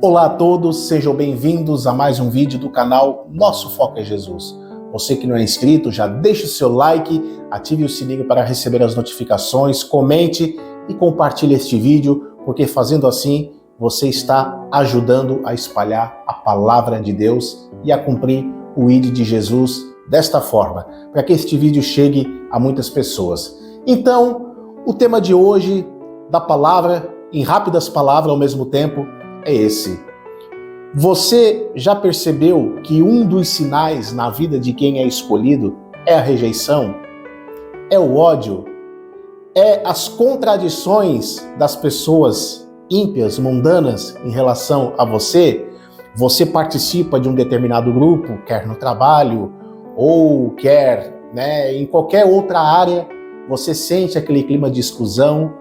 Olá a todos, sejam bem-vindos a mais um vídeo do canal Nosso Foco é Jesus. Você que não é inscrito, já deixa o seu like, ative o sininho para receber as notificações, comente e compartilhe este vídeo, porque fazendo assim, você está ajudando a espalhar a palavra de Deus e a cumprir o ID de Jesus desta forma, para que este vídeo chegue a muitas pessoas. Então, o tema de hoje da palavra, em rápidas palavras ao mesmo tempo, é esse. Você já percebeu que um dos sinais na vida de quem é escolhido é a rejeição? É o ódio? É as contradições das pessoas ímpias, mundanas em relação a você? Você participa de um determinado grupo, quer no trabalho ou quer, em qualquer outra área, você sente aquele clima de exclusão.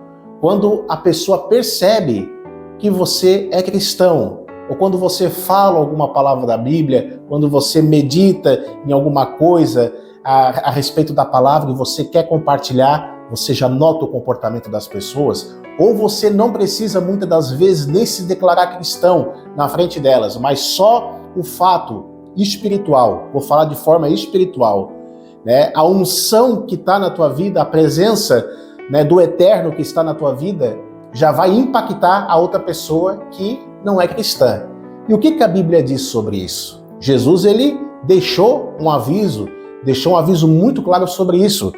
Quando a pessoa percebe que você é cristão, ou quando você fala alguma palavra da Bíblia, quando você medita em alguma coisa a respeito da palavra e você quer compartilhar, você já nota o comportamento das pessoas, ou você não precisa muitas das vezes nem se declarar cristão na frente delas, mas só o fato espiritual, vou falar de forma espiritual, a unção que está na tua vida, a presença do Eterno que está na tua vida, já vai impactar a outra pessoa que não é cristã. E o que a Bíblia diz sobre isso? Jesus, ele deixou um aviso muito claro sobre isso.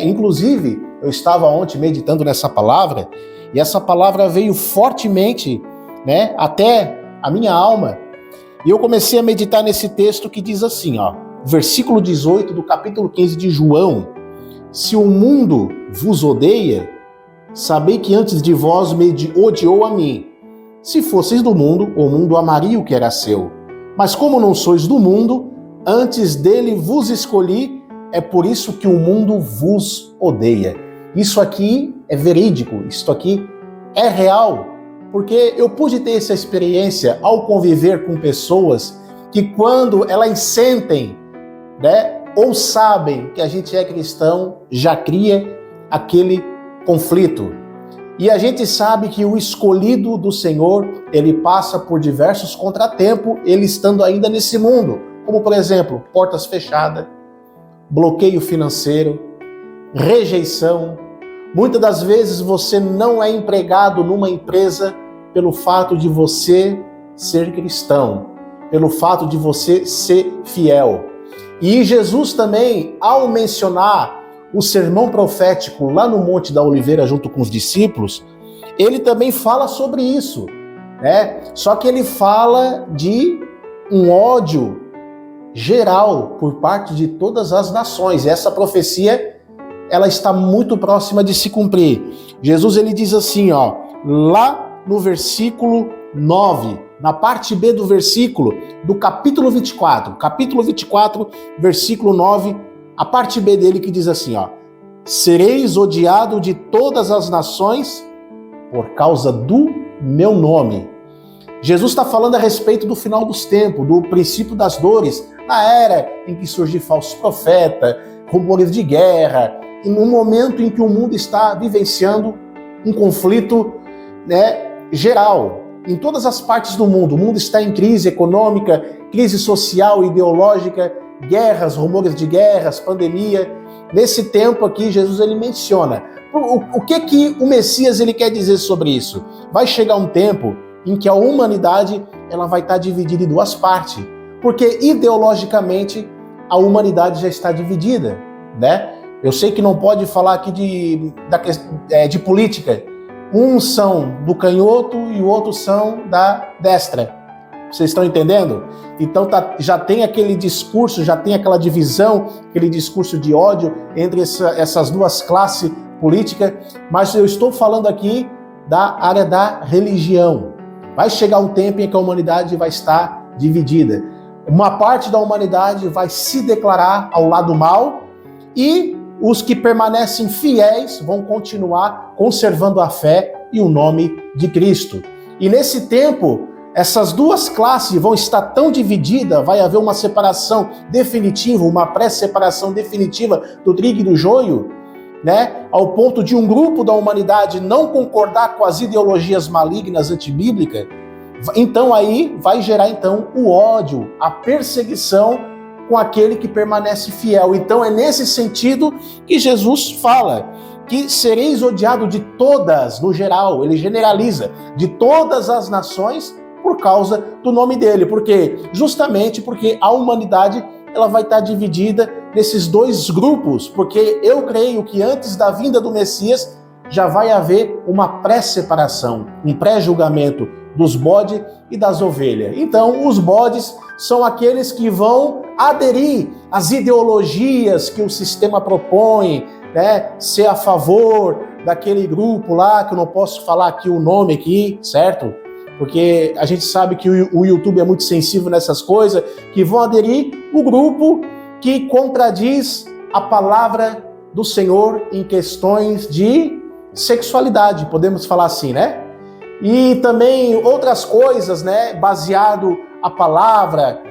Inclusive, eu estava ontem meditando nessa palavra, e essa palavra veio fortemente até a minha alma. E eu comecei a meditar nesse texto que diz assim, versículo 18 do capítulo 15 de João: se o mundo vos odeia, sabei que antes de vós me odiou a mim. Se fosseis do mundo, o mundo amaria o que era seu. Mas como não sois do mundo, antes dele vos escolhi, é por isso que o mundo vos odeia. Isso aqui é verídico, isso aqui é real, porque eu pude ter essa experiência ao conviver com pessoas que quando elas sentem, ou sabem que a gente é cristão, já cria aquele conflito. E a gente sabe que o escolhido do Senhor, ele passa por diversos contratempos, ele estando ainda nesse mundo, como por exemplo, portas fechadas, bloqueio financeiro, rejeição. Muitas das vezes você não é empregado numa empresa pelo fato de você ser cristão, pelo fato de você ser fiel. E Jesus também, ao mencionar o sermão profético lá no Monte da Oliveira junto com os discípulos, ele também fala sobre isso, Só que ele fala de um ódio geral por parte de todas as nações. E essa profecia, ela está muito próxima de se cumprir. Jesus, ele diz assim, lá no versículo 9, na parte B do versículo, do capítulo 24, versículo 9, a parte B dele que diz assim, sereis odiado de todas as nações por causa do meu nome. Jesus está falando a respeito do final dos tempos, do princípio das dores, na era em que surgem falsos profetas, rumores de guerra, e no momento em que o mundo está vivenciando um conflito geral. Em todas as partes do mundo, o mundo está em crise econômica, crise social, ideológica, guerras, rumores de guerras, pandemia. Nesse tempo aqui, Jesus ele menciona. O que o Messias ele quer dizer sobre isso? Vai chegar um tempo em que a humanidade ela vai estar dividida em duas partes, porque ideologicamente a humanidade já está dividida, Eu sei que não pode falar aqui de política. Uns são do canhoto e o outro são da destra. Vocês estão entendendo? Então já tem aquele discurso, já tem aquela divisão, aquele discurso de ódio entre essas duas classes políticas, mas eu estou falando aqui da área da religião. Vai chegar um tempo em que a humanidade vai estar dividida. Uma parte da humanidade vai se declarar ao lado mal e os que permanecem fiéis vão continuar conservando a fé e o nome de Cristo. E nesse tempo, essas duas classes vão estar tão divididas, vai haver uma separação definitiva, uma pré-separação definitiva do trigo e do joio, ao ponto de um grupo da humanidade não concordar com as ideologias malignas antibíblicas Então aí vai gerar então o ódio, a perseguição com aquele que permanece fiel. Então é nesse sentido que Jesus fala que sereis odiado de todas, no geral, ele generaliza, de todas as nações por causa do nome dele. Por quê? Justamente porque a humanidade ela vai estar dividida nesses dois grupos, porque eu creio que antes da vinda do Messias já vai haver uma pré-separação, um pré-julgamento dos bodes e das ovelhas. Então, os bodes são aqueles que vão aderir às ideologias que o sistema propõe, né? Ser a favor daquele grupo lá, que eu não posso falar aqui o nome aqui, certo? Porque a gente sabe que o YouTube é muito sensível nessas coisas, que vão aderir o grupo que contradiz a palavra do Senhor em questões de sexualidade, podemos falar assim, né? E também outras coisas, né? Baseado a palavra,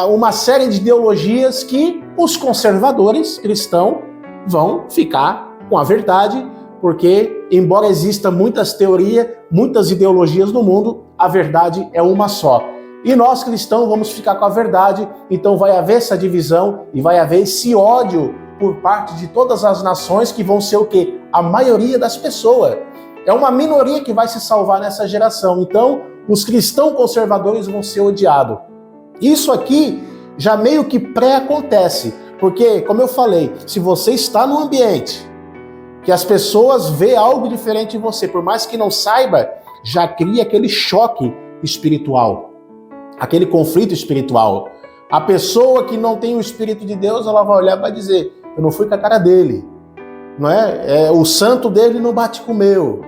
uma série de ideologias que os conservadores cristãos vão ficar com a verdade, porque, embora exista muitas teorias, muitas ideologias no mundo, a verdade é uma só. E nós cristãos vamos ficar com a verdade, então vai haver essa divisão e vai haver esse ódio por parte de todas as nações que vão ser o quê? A maioria das pessoas. É uma minoria que vai se salvar nessa geração. Então, os cristãos conservadores vão ser odiados. Isso aqui já meio que pré-acontece, porque, como eu falei, se você está num ambiente que as pessoas vê algo diferente em você, por mais que não saiba, já cria aquele choque espiritual, aquele conflito espiritual. A pessoa que não tem o Espírito de Deus, ela vai olhar e vai dizer, eu não fui com a cara dele, não é? O santo dele não bate com o meu,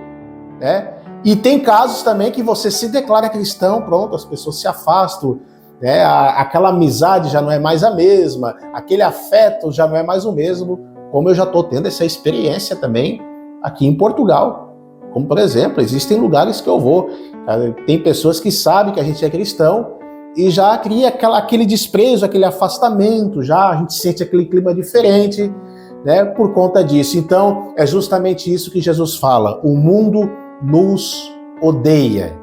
né? E tem casos também que você se declara cristão, pronto, as pessoas se afastam, né? Aquela amizade já não é mais a mesma, aquele afeto já não é mais o mesmo, como eu já estou tendo essa experiência também aqui em Portugal. Como, por exemplo, existem lugares que eu vou, tem pessoas que sabem que a gente é cristão e já cria aquele desprezo, aquele afastamento, já a gente sente aquele clima diferente, né, por conta disso. Então, é justamente isso que Jesus fala, o mundo nos odeia.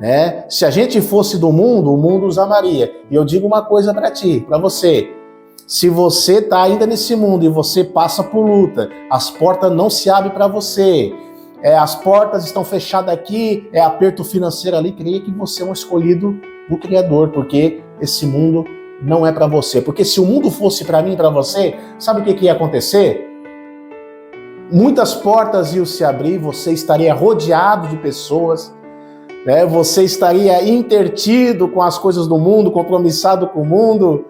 Né? Se a gente fosse do mundo, o mundo os amaria. E eu digo uma coisa para ti, para você, se você está ainda nesse mundo e você passa por luta, as portas não se abrem para você, as portas estão fechadas aqui, é aperto financeiro ali, creia que você é um escolhido do Criador, porque esse mundo não é para você. Porque se o mundo fosse para mim e para você, sabe o que ia acontecer? Muitas portas iam se abrir, você estaria rodeado de pessoas, né? Você estaria intertido com as coisas do mundo, compromissado com o mundo,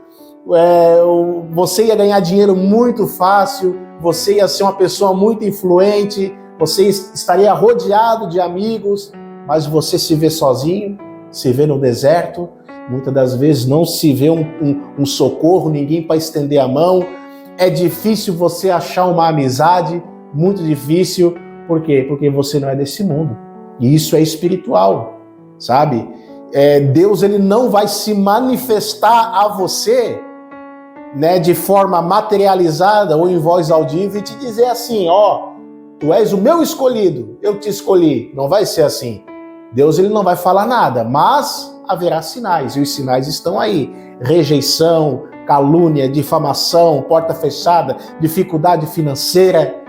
você ia ganhar dinheiro muito fácil, você ia ser uma pessoa muito influente, você estaria rodeado de amigos, mas você se vê sozinho, se vê no deserto, muitas das vezes não se vê um socorro, ninguém para estender a mão, é difícil você achar uma amizade, muito difícil, por quê? Porque você não é desse mundo, e isso é espiritual, sabe? Deus ele não vai se manifestar a você, né, de forma materializada ou em voz audível e te dizer assim, tu és o meu escolhido, eu te escolhi. Não vai ser assim. Deus ele não vai falar nada, mas haverá sinais, e os sinais estão aí. Rejeição, calúnia, difamação, porta fechada, dificuldade financeira,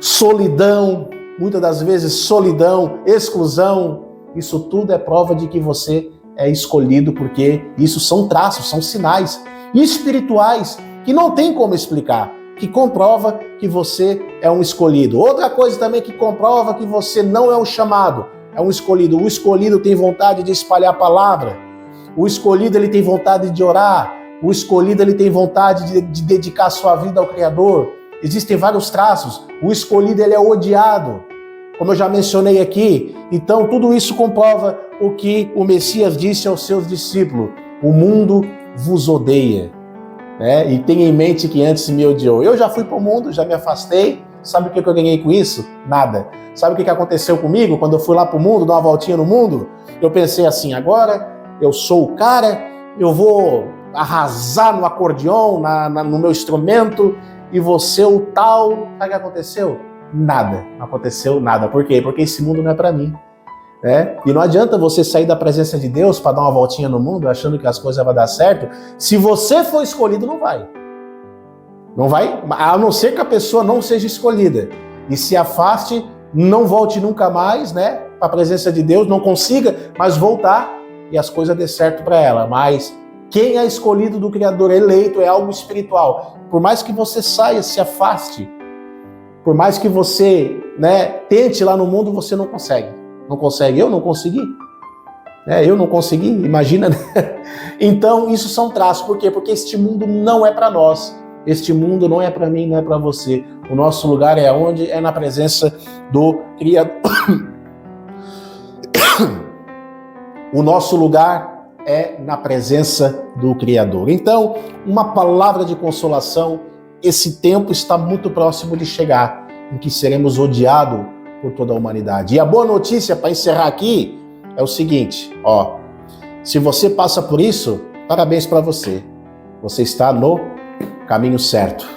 solidão, muitas das vezes solidão, exclusão. Isso tudo é prova de que você é escolhido, porque isso são traços, são sinais espirituais que não tem como explicar, que comprova que você é um escolhido. Outra coisa também que comprova que você não é um chamado, é um escolhido. O escolhido tem vontade de espalhar a palavra, o escolhido ele tem vontade de orar, o escolhido ele tem vontade de dedicar a sua vida ao Criador. Existem vários traços. O escolhido ele é odiado, como eu já mencionei aqui. Então tudo isso comprova o que o Messias disse aos seus discípulos: o mundo vos odeia, né? E tenha em mente que antes me odiou. Eu já fui para o mundo, já me afastei. Sabe o que eu ganhei com isso? Nada. Sabe o que aconteceu comigo quando eu fui lá para o mundo, dar uma voltinha no mundo? Eu pensei assim, agora eu sou o cara, eu vou arrasar no acordeon, no meu instrumento, e vou ser o tal. Sabe o que aconteceu? Nada. Não aconteceu nada. Por quê? Porque esse mundo não é para mim. E não adianta você sair da presença de Deus para dar uma voltinha no mundo achando que as coisas vão dar certo. Se você for escolhido, não vai. Não vai, a não ser que a pessoa não seja escolhida e se afaste, não volte nunca mais, para a presença de Deus, não consiga mais voltar e as coisas dê certo para ela. Mas quem é escolhido do Criador, eleito, é algo espiritual. Por mais que você saia, se afaste, por mais que você tente lá no mundo, você não consegue. Não consegue? Eu não consegui. Eu não consegui, imagina. Então, isso são traços. Por quê? Porque este mundo não é para nós. Este mundo não é para mim, não é para você. O nosso lugar é onde? É na presença do Criador. O nosso lugar é na presença do Criador. Então, uma palavra de consolação. Esse tempo está muito próximo de chegar, em que seremos odiados por toda a humanidade. E a boa notícia, para encerrar aqui, é o seguinte, se você passa por isso, parabéns para você. Você está no caminho certo,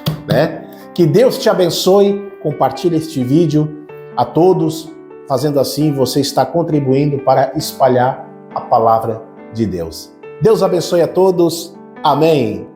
Que Deus te abençoe, compartilhe este vídeo a todos, fazendo assim você está contribuindo para espalhar a palavra de Deus. Deus abençoe a todos, amém.